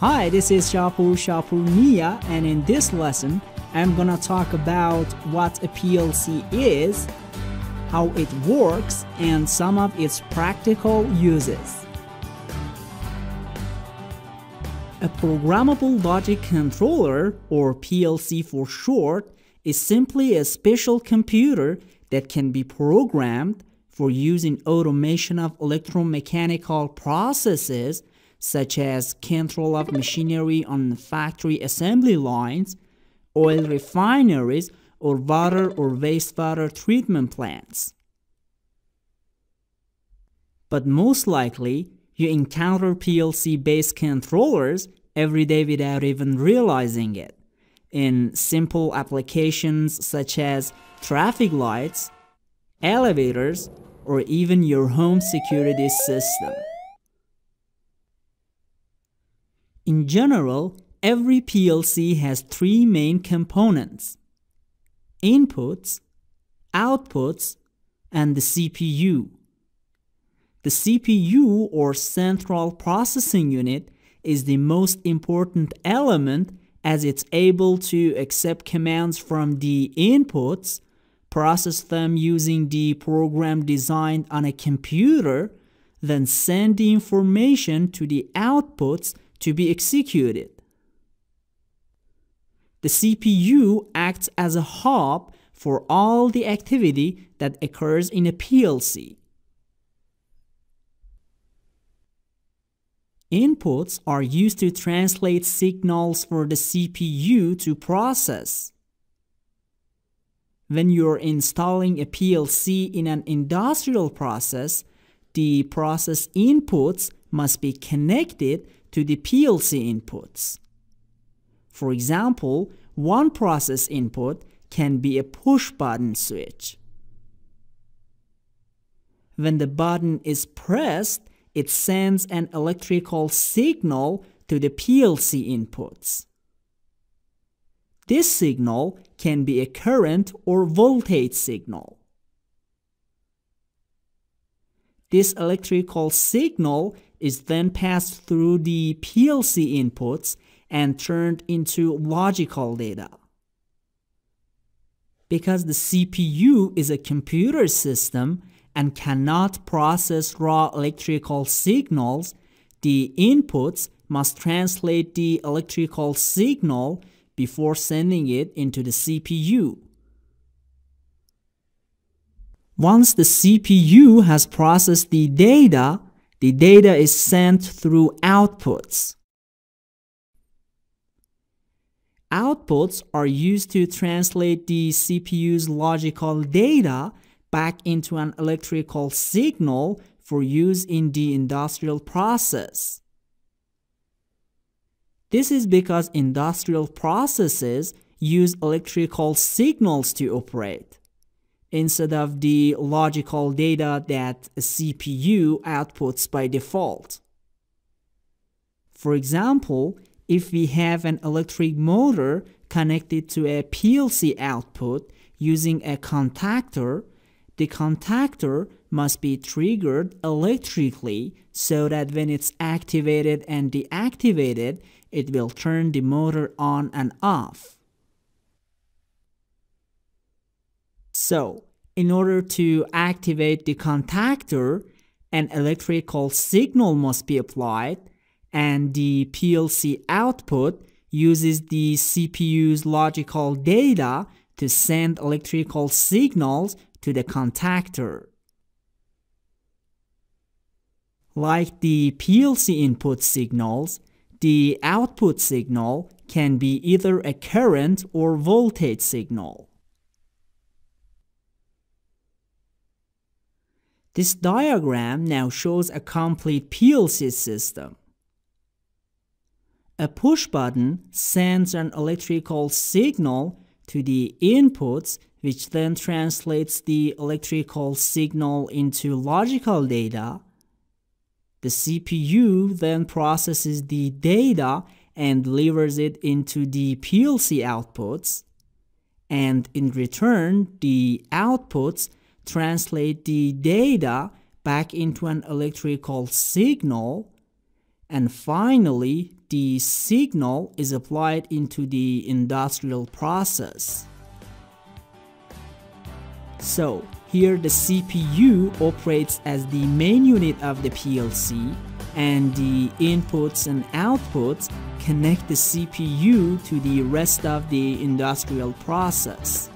Hi, this is Shapu Nia, and in this lesson, I'm gonna talk about what a PLC is, how it works, and some of its practical uses. A programmable logic controller, or PLC for short, is simply a special computer that can be programmed for use in automation of electromechanical processes such as control of machinery on factory assembly lines, oil refineries, or water or wastewater treatment plants. But most likely, you encounter PLC-based controllers every day without even realizing it, in simple applications such as traffic lights, elevators, or even your home security system. In general, every PLC has three main components: inputs, outputs, and the CPU. The CPU, or Central Processing Unit, is the most important element as it's able to accept commands from the inputs, process them using the program designed on a computer, then send the information to the outputs to be executed. The CPU acts as a hub for all the activity that occurs in a PLC. Inputs are used to translate signals for the CPU to process. When you're installing a PLC in an industrial process, the process inputs must be connected to the PLC inputs. For example, one process input can be a push-button switch. When the button is pressed, it sends an electrical signal to the PLC inputs. This signal can be a current or voltage signal. This electrical signal is then passed through the PLC inputs and turned into logical data. Because the CPU is a computer system and cannot process raw electrical signals, the inputs must translate the electrical signal before sending it into the CPU. Once the CPU has processed the data is sent through outputs. Outputs are used to translate the CPU's logical data back into an electrical signal for use in the industrial process. This is because industrial processes use electrical signals to operate, instead of the logical data that a CPU outputs by default. For example, if we have an electric motor connected to a PLC output using a contactor, the contactor must be triggered electrically so that when it's activated and deactivated, it will turn the motor on and off. So, in order to activate the contactor, an electrical signal must be applied, and the PLC output uses the CPU's logical data to send electrical signals to the contactor. Like the PLC input signals, the output signal can be either a current or voltage signal. This diagram now shows a complete PLC system. A push button sends an electrical signal to the inputs, which then translates the electrical signal into logical data. The CPU then processes the data and delivers it into the PLC outputs, and in return, the outputs translate the data back into an electrical signal, And finally, the signal is applied into the industrial process. So, here the CPU operates as the main unit of the PLC, and the inputs and outputs connect the CPU to the rest of the industrial process.